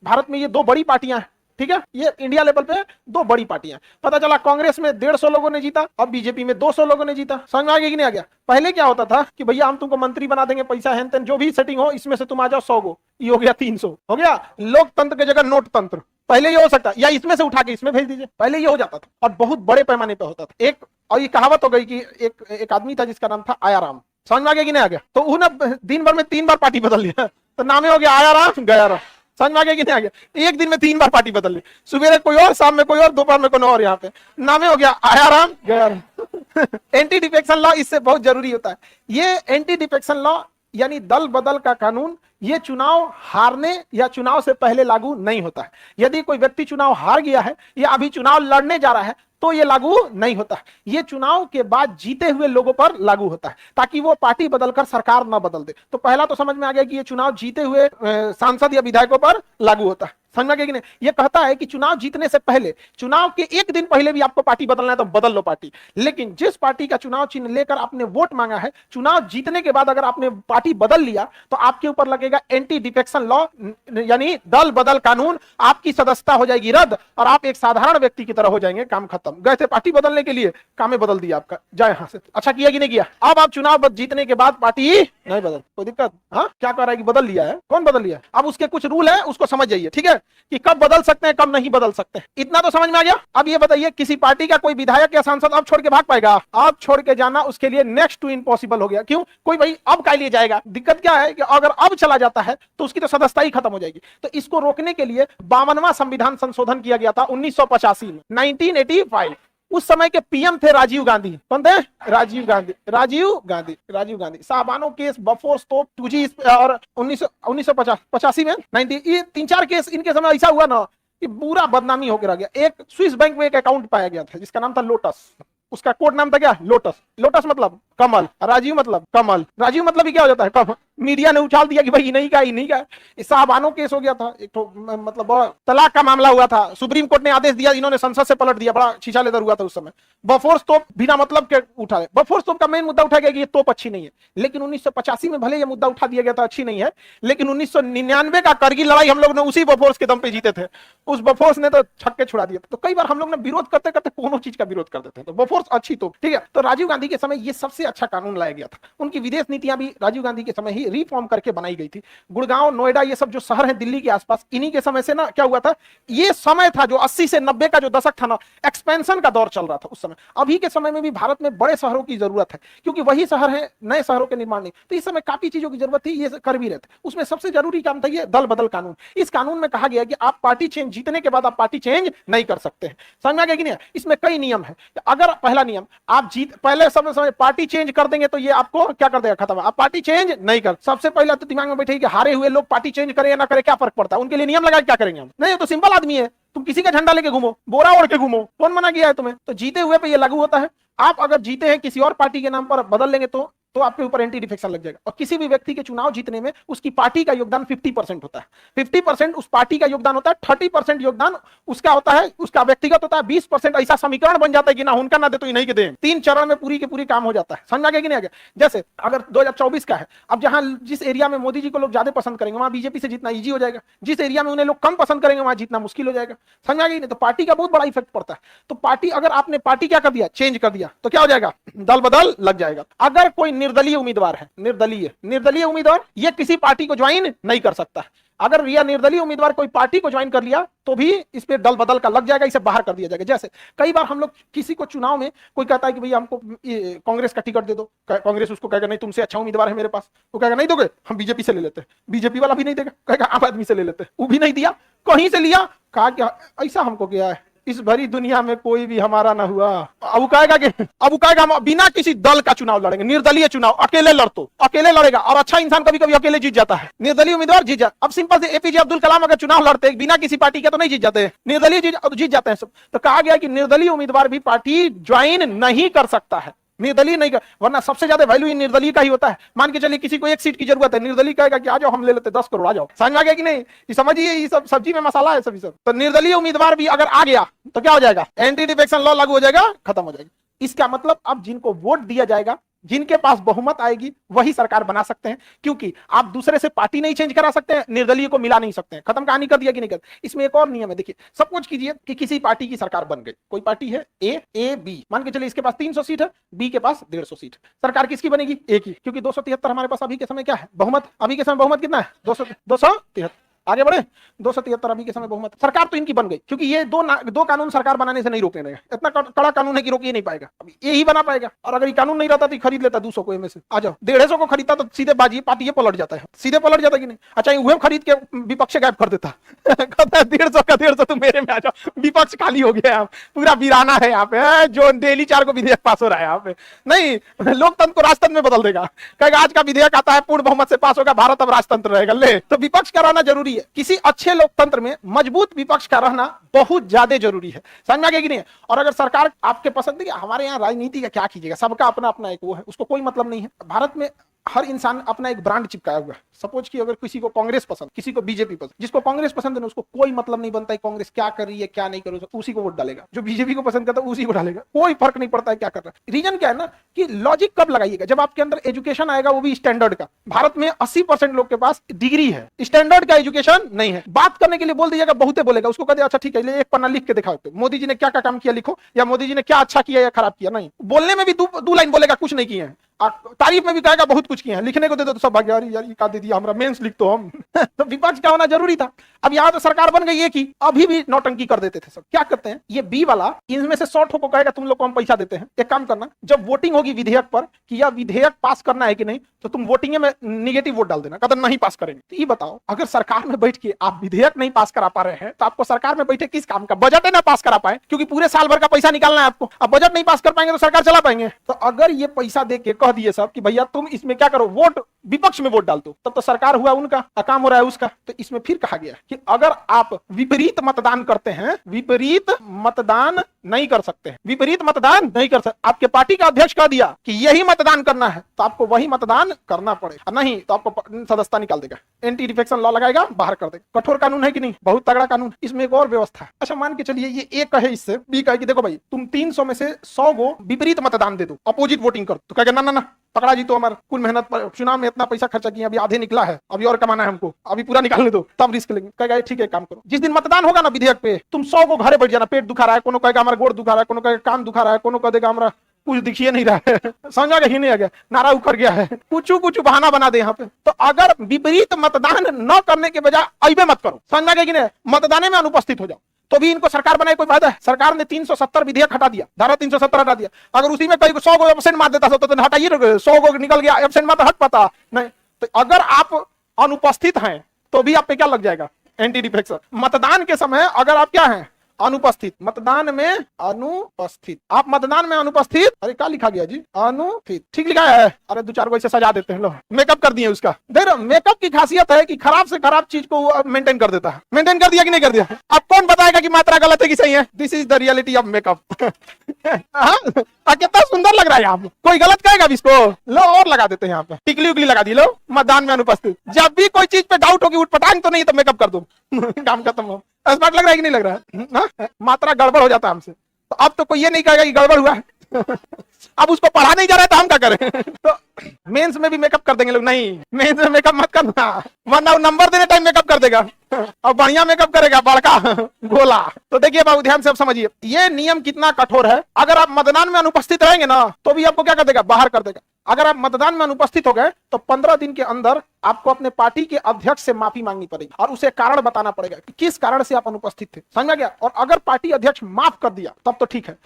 भारत में ये दो बड़ी पार्टियां हैं, ठीक है, ये इंडिया लेवल पे दो बड़ी पार्टियां। पता चला कांग्रेस में 150 लोगों ने जीता, अब बीजेपी में 200 लोगों ने जीता। समझ में आ गया कि नहीं आ गया? पहले क्या होता था कि भैया हम तुमको मंत्री बना देंगे, पैसा है जो भी सेटिंग हो इसमें से तुम आ जाओ 100 गो, ये हो गया 300, हो गया लोकतंत्र की जगह नोट तंत्र। पहले ये हो सकता, या इसमें से उठा के इसमें भेज दीजिए, पहले ये हो जाता था और बहुत बड़े पैमाने पर होता था। एक और ये कहावत हो गई कि एक आदमी था जिसका नाम था आयाराम। समझ में आ गया कि नहीं आ गया? तो उन्होंने दिन भर में 3 बार पार्टी बदल लिया, तो नामे हो गया आयाराम गयाराम। समझ में आ गया कि नहीं आ गया? एक दिन में 3 बार पार्टी बदल ली, सुबह कोई और, शाम में कोई और, दोपहर में कोई और, यहाँ पे नामे हो गया Aaya Ram Gaya Ram. Anti defection law इससे बहुत जरूरी होता है। ये एंटी डिफेक्शन लॉ यानी दल बदल का कानून, ये चुनाव हारने या चुनाव से पहले लागू नहीं होता है। यदि कोई व्यक्ति चुनाव हार गया है या अभी चुनाव लड़ने जा रहा है तो ये लागू नहीं होता है। ये चुनाव के बाद जीते हुए लोगों पर लागू होता है, ताकि वो पार्टी बदलकर सरकार ना बदल दे। तो पहला तो समझ में आ गया कि ये चुनाव जीते हुए सांसद या विधायकों पर लागू होता है। समझ में आ गया कि नहीं? ये कहता है कि चुनाव जीतने से पहले, चुनाव के एक दिन पहले भी आपको पार्टी बदलना है तो बदल लो पार्टी, लेकिन जिस पार्टी का चुनाव चिन्ह लेकर आपने वोट मांगा है, चुनाव जीतने के बाद अगर आपने पार्टी बदल लिया तो आपके ऊपर लगेगा एंटी डिफेक्शन लॉ, यानी दल बदल कानून। आपकी सदस्यता हो जाएगी रद्द और आप एक साधारण व्यक्ति की तरह हो जाएंगे। काम खत्म। गए थे पार्टी बदलने के लिए, काम बदल दिया आपका, जाए यहां से। अच्छा किया कि नहीं किया? अब आप चुनाव जीतने के बाद पार्टी नहीं बदल, कोई दिक्कत? हाँ, क्या कह रहा है कि बदल लिया है? कौन बदल लिया? अब उसके कुछ रूल है, उसको समझ जाइए, ठीक है, कि कब बदल सकते हैं कब नहीं बदल सकते। इतना तो समझ में आ गया। अब ये बताइए, किसी पार्टी का कोई विधायक या सांसद अब छोड़ के भाग पाएगा? अब छोड़ के जाना उसके लिए नेक्स्ट टू इम्पॉसिबल हो गया। क्यों? कोई भाई अब काय लिए जाएगा? दिक्कत क्या है कि अगर अब चला जाता है तो उसकी तो सदस्यता ही खत्म हो जाएगी। तो इसको रोकने के लिए 52वां संविधान संशोधन किया गया था 1985 में, 1985। उस समय के पीएम थे राजीव गांधी। कौन थे? राजीव गांधी। साहबानो केस, बफोर्स तो 2G और 1985 में 90, ये 3-4 केस इनके समय ऐसा हुआ ना कि पूरा बदनामी होकर रह गया। एक स्विस बैंक में एक अकाउंट पाया गया था जिसका नाम था लोटस, उसका कोड नाम था क्या? लोटस। लोटस मतलब कमल, राजीव मतलब कमल, राजीव मतलब ही क्या हो जाता है? कमल। मीडिया ने उछाल दिया कि भाई नहीं का साहबानो केस हो गया था। एक तो मतलब तलाक का मामला हुआ था, सुप्रीम कोर्ट ने आदेश दिया, इन्होंने संसद से पलट दिया, बड़ा शीशा लेदर हुआ था उस समय। बफोर्स तोप बिना मतलब के उठा, बफोर्स तोप का मेन मुद्दा उठा गया कि ये तोप अच्छी नहीं है, लेकिन 1985 में भले ये मुद्दा उठा दिया गया था अच्छी नहीं है, लेकिन 1999 का करगिल लड़ाई हम लोग ने उसी बफोर्स के दम पे जीते थे। उस बफोर्स ने तो छक्के छुड़ा दिए। तो कई बार हम लोग ने विरोध करते करते कोनो चीज का विरोध कर देते हैं, तो बफोर्स अच्छी तो ठीक है। तो राजीव गांधी के समय ये सबसे अच्छा कानून लाया गया था। उनकी विदेश नीतियां भी राजीव गांधी के समय ही रिफॉर्म करके बनाई गई थी। गुड़गांव, नोएडा, ये सब जो शहर है दिल्ली के आसपास, इन्हीं के समय से ना क्या हुआ था, ये समय था जो 80 से 90 का जो दशक था ना, एक्सपेंशन का दौर चल रहा था उस समय। अभी के समय में भी भारत में बड़े शहरों की जरूरत है, क्योंकि वही शहर है, नए शहरों के निर्माण नहीं। तो इस समय काफी चीजों की जरूरत थी, ये कर भी रहे थे। उसमें सबसे जरूरी काम था ये दल बदल कानून। इस कानून में कहा गया कि आप पार्टी चेंज, जीतने के बाद आप पार्टी चेंज नहीं कर सकते हैं। समझ में आ गया कि नहीं? इसमें कई नियम है। अगर पहला नियम, आप जीत पहले समय पार्टी चेंज कर देंगे तो ये आपको क्या कर देगा? खत्म। आप पार्टी चेंज नहीं कर। सबसे पहले तो दिमाग में बैठे कि हारे हुए लोग पार्टी चेंज करें या ना करें क्या फर्क पड़ता है? उनके लिए नियम लगा क्या करेंगे हम? नहीं, तो सिंपल आदमी है, तुम किसी का झंडा लेके घूमो, बोरा ओढ़ के घूमो, कौन मना किया है तुम्हें? तो जीते हुए पे ये लागू होता है। आप अगर जीते हैं किसी और पार्टी के नाम पर बदल लेंगे तो आपके ऊपर एंटी डिफेक्शन लग जाएगा। और किसी भी व्यक्ति के चुनाव जीतने में उसकी पार्टी का योगदान 50% होता है। 50% उस पार्टी का योगदान होता है, 30% योगदान उसका होता है, उसका व्यक्तिगत होता है, 20% ऐसा समीकरण बन जाता है कि ना उनका ना दे तो इन्हीं के दें। 3 चरण में पूरी के पूरी काम हो जाता है। समझ आ गया कि नहीं आ गया? जैसे अगर 2024 का है, अब जहां जिस एरिया में मोदी जी को लोग ज्यादा पसंद करेंगे वहां बीजेपी से जितना ईजी हो जाएगा, जिस एरिया में उन्हें लोग कम पसंद करेंगे वहां जितना मुश्किल हो जाएगा। समझ आ गई? नहीं तो पार्टी का बहुत बड़ा इफेक्ट पड़ता है। तो पार्टी, अगर आपने पार्टी क्या कर दिया? चेंज कर दिया, तो क्या हो जाएगा? दल बदल लग जाएगा। अगर कोई निर्दलीय उम्मीदवार है, निर्दलीय उम्मीदवार, ये किसी पार्टी को ज्वाइन नहीं कर सकता। अगर यह निर्दलीय उम्मीदवार कोई पार्टी को ज्वाइन कर लिया तो भी इस पे दल बदल का लग जाएगा, इसे बाहर कर दिया जाएगा। जैसे कई बार हम लोग किसी को चुनाव में कोई कहता है कि भैया हमको कांग्रेस का टिकट दे दो, कांग्रेस उसको कहेगा नहीं तुमसे अच्छा उम्मीदवार है मेरे पास, वो कहेगा नहीं दोगे, हम बीजेपी से ले लेते हैं। बीजेपी वाला भी नहीं देगा, कहेगा आम आदमी से ले लेते हैं, वो भी नहीं दिया, कहीं से लिया, कहा क्या ऐसा हमको क्या है, इस भरी दुनिया में कोई भी हमारा ना हुआ। अब कहेगा हम बिना किसी दल का चुनाव लड़ेंगे, निर्दलीय चुनाव, अकेले लड़तो, अकेले लड़ेगा। और अच्छा इंसान कभी कभी अकेले जीत जाता है, निर्दलीय उम्मीदवार जीत जाता। अब सिंपल से एपीजे अब्दुल कलाम अगर चुनाव लड़ते बिना किसी पार्टी के तो नहीं जीत जाते, निर्दलीय जीत जाते हैं सब। तो कहा गया कि निर्दलीय उम्मीदवार भी पार्टी ज्वाइन नहीं कर सकता है, निर्दलीय नहीं कर, वरना सबसे ज्यादा वैल्यू निर्दलीय का ही होता है। मान के चलिए किसी को 1 सीट की जरूरत है, निर्दलीय कहेगा कि आ जाओ हम ले लेते 10 करोड़, आ जाओ। समझ आ गया कि नहीं? ये समझिए, ये सब सब्जी में मसाला है सभी सब। तो निर्दलीय उम्मीदवार भी अगर आ गया तो क्या हो जाएगा? एंटी डिफेक्शन लॉ लागू हो जाएगा, खत्म हो जाएगा। इसका मतलब अब जिनको वोट दिया जाएगा जिनके पास बहुमत आएगी वही सरकार बना सकते हैं, क्योंकि आप दूसरे से पार्टी नहीं चेंज करा सकते हैं, निर्दलीय को मिला नहीं सकते हैं। खत्म कहानी कर दिया कि नहीं कर। इसमें एक और नियम है, देखिए सपोज कीजिए कि किसी पार्टी की सरकार बन गई, कोई पार्टी है ए बी, मान के चलिए इसके पास 300 सीट है, बी के पास 150 सीट। सरकार किसकी बनेगी? ए की, क्योंकि 273 हमारे पास अभी के समय क्या है? बहुमत। अभी के समय बहुमत कितना है? 273। आगे बढ़े, 273 अभी के समय बहुमत। सरकार तो इनकी बन गई, क्योंकि ये दो कानून सरकार बनाने से नहीं रोकने देगा। इतना कड़ा कानून है कि रोक ही नहीं पाएगा, अभी ये ही बना पाएगा। और अगर ये कानून नहीं रहता तो खरीद लेता 200 को में से। आ जाओ, 150 को खरीदता तो सीधे बाजी पार्टी ये पलट जाता है, सीधे पलट जाता कि नहीं? अच्छा, वह खरीद के विपक्ष गायब कर देता कहता है 150 का 150 तुम मेरे में आ जाओ, विपक्ष खाली हो गया, पूरा वीराना है यहाँ पे, जो डेली 4 को विधेयक पास हो रहा है यहाँ पे। नहीं, लोकतंत्र को राजतंत्र में बदल देगा, कहेगा आज का विधेयक आता है पूर्ण बहुमत से पास होगा, भारत अब राजतंत्र रहेगा। ले, तो विपक्ष का रहना जरूरी है। किसी अच्छे लोकतंत्र में मजबूत विपक्ष का रहना बहुत ज्यादा जरूरी है, समझ में आ गया कि नहीं? और अगर सरकार आपके पसंद है, हमारे यहाँ राजनीति का क्या कीजिएगा, सबका अपना अपना एक वो है, उसको कोई मतलब नहीं है। भारत में हर इंसान अपना एक ब्रांड चिपकाया हुआ है। सपोज कि अगर किसी को कांग्रेस पसंद, किसी को बीजेपी पसंद, जिसको कांग्रेस पसंद है ना उसको कोई मतलब नहीं बनता है कांग्रेस क्या कर रही है क्या नहीं कर रही है, उसी को वोट डालेगा। जो बीजेपी को पसंद करता है उसी को डालेगा, कोई फर्क नहीं पड़ता है क्या कर रहा है। रीजन क्या है ना कि लॉजिक कब लगाइएगा, जब आपके अंदर एजुकेशन आएगा, वो भी स्टैंडर्ड का। भारत में 80% लोग के पास डिग्री है, स्टैंडर्ड का एजुकेशन नहीं है। बात करने के लिए बोल दीजिएगा, बहुते बोलेगा, उसको कहते अच्छा ठीक है, एक पन्ना लिख के दिखाओ, मोदी जी ने क्या क्या काम किया लिखो, या मोदी जी ने क्या अच्छा किया या खराब किया। नहीं, बोलने में भी दो लाइन बोलेगा, कुछ नहीं किए हैं। तारीफ में भी कहेगा बहुत कुछ किए हैं, लिखने को दे दो तो सब भाग यार ये का दे दिया, हमरा मेंस लिख दो हम तो विपक्ष का होना जरूरी था। अब यहाँ तो सरकार बन गई है कि अभी भी नौटंकी कर देते थे सब। क्या करते हैं ये बी वाला, इनमें से 100 को कहेगा तुम लोग को हम पैसा देते हैं, एक काम करना, जब वोटिंग होगी विधेयक पर कि यह विधेयक पास करना है कि नहीं, तो तुम वोटिंग में निगेटिव वोट डाल देना, कदम नहीं पास करेंगे। तो ये बताओ, अगर सरकार में बैठ के आप विधेयक नहीं पास करा पा रहे हैं तो आपको सरकार में बैठे किस काम का? बजट है ना पास करा पाए, क्योंकि पूरे साल भर का पैसा निकालना है आपको। अब बजट नहीं पास कर पाएंगे तो सरकार चला पाएंगे? तो अगर ये पैसा दे के कह दिए सब कि भैया तुम इसमें क्या करो, वोट विपक्ष में वोट डाल दो, तब तो सरकार हुआ उनका, काम हो रहा है उसका। तो इसमें फिर कहा गया कि अगर आप विपरीत मतदान करते हैं, विपरीत मतदान नहीं कर सकते हैं, विपरीत मतदान नहीं कर सकते। आपके पार्टी का अध्यक्ष कह दिया कि यही मतदान करना है तो आपको वही मतदान करना पड़ेगा, नहीं तो आपको सदस्यता निकाल देगा, एंटी डिफेक्शन लॉ लगाएगा, बाहर कर देगा। कठोर कानून है कि नहीं? बहुत तगड़ा कानून। इसमें एक और व्यवस्था है। अच्छा, मान के चलिए ये ए कहे इससे, बी कहे कि देखो भाई तुम 300 में से 100 को विपरीत मतदान दे दो, अपोजिट वोटिंग कर, तो कहेगा ना ना ना पकड़ा जी, तो हमारा कुल मेहनत पर चुनाव में इतना पैसा खर्चा किया, अभी आधे निकला है, अभी और कमाना है हमको, अभी पूरा निकालने दो, तब रिस्क लेंगे। कहेगा ठीक है काम करो, जिस दिन मतदान होगा ना विधेयक पे, तुम 100 को घरे बैठ जाना, पेट दुखा रहा है, कोनो कहेगा हमारा गोड़ दुखा रहा है, कोनो कहेगा कान दुखा रहा है, कोनो कह देगा हमारा कुछ दिखिए नहीं रहा है समझा ही नहीं आ गया, नारा उखड़ गया है, कुछ बहाना बना दे यहाँ पे। तो अगर विपरीत मतदान न करने के बजाय अइबे मत करो, समझा गया कि नहीं, मतदान में अनुपस्थित हो जाओ, तो भी इनको सरकार बनाए कोई फायदा है? सरकार ने 370 विधेयक हटा दिया, धारा 370 हटा दिया। अगर उसी में कई 100 को एब्सेंट मार देता तो हटाइए, 100 को निकल गया, एब्सेंट मार तो हट पाता नहीं। तो अगर आप अनुपस्थित हैं तो भी आप पे क्या लग जाएगा? Anti defection. मतदान के समय अगर आप क्या हैं? अनुपस्थित, मतदान में अनुपस्थित, आप मतदान में अनुपस्थित, अरे क्या लिखा गया जी? अनुपस्थित, ठीक लिखा है? अरे 2-4 को ऐसे सजा देते हैं, लो मेकअप कर दिए उसका। देखो मेकअप की खासियत है कि खराब से खराब चीज को मेंटेन कर देता है। मेंटेन कर दिया कि नहीं कर दिया? अब कौन बताएगा कि मात्रा गलत है कि सही है? This is the reality of makeup. कितना सुंदर लग रहा है यहाँ पे, कोई गलत कहेगा इसको? लो और लगा देते हैं यहाँ पे, टिकली उकली लगा दी, लो मतदान में अनुपस्थित। जब भी कोई चीज पे डाउट होगी, उठपटांग तो नहीं तो मेकअप कर दो काम खत्म हो। स्मार्ट लग रहा है कि नहीं लग रहा है? मात्रा गड़बड़ हो जाता है हमसे, तो अब तो कोई ये नहीं कहेगा कि गड़बड़ हुआ है अब उसको पढ़ा नहीं जा रहा है तो हम क्या करें? तो मेंस में भी मेकअप कर देंगे लोग, नहीं मेंस में मेकअप मत करना, वरना वो नंबर देने टाइम मेकअप कर देगा और बढ़िया मेकअप करेगा, बड़का गोला। तो देखिए बाबू ध्यान से अब समझिए, ये नियम कितना कठोर है। अगर आप मतदान में अनुपस्थित रहेंगे ना तो भी आपको क्या कर देगा? बाहर कर देगा। अगर आप मतदान में अनुपस्थित हो गए तो 15 दिन के अंदर आपको अपने पार्टी के अध्यक्ष से माफी मांगनी पड़ेगी और उसे कारण बताना पड़ेगा कि किस कारण से आप अनुपस्थित थे, समझ गया? और अगर पार्टी अध्यक्ष माफ कर दिया तब तो ठीक है।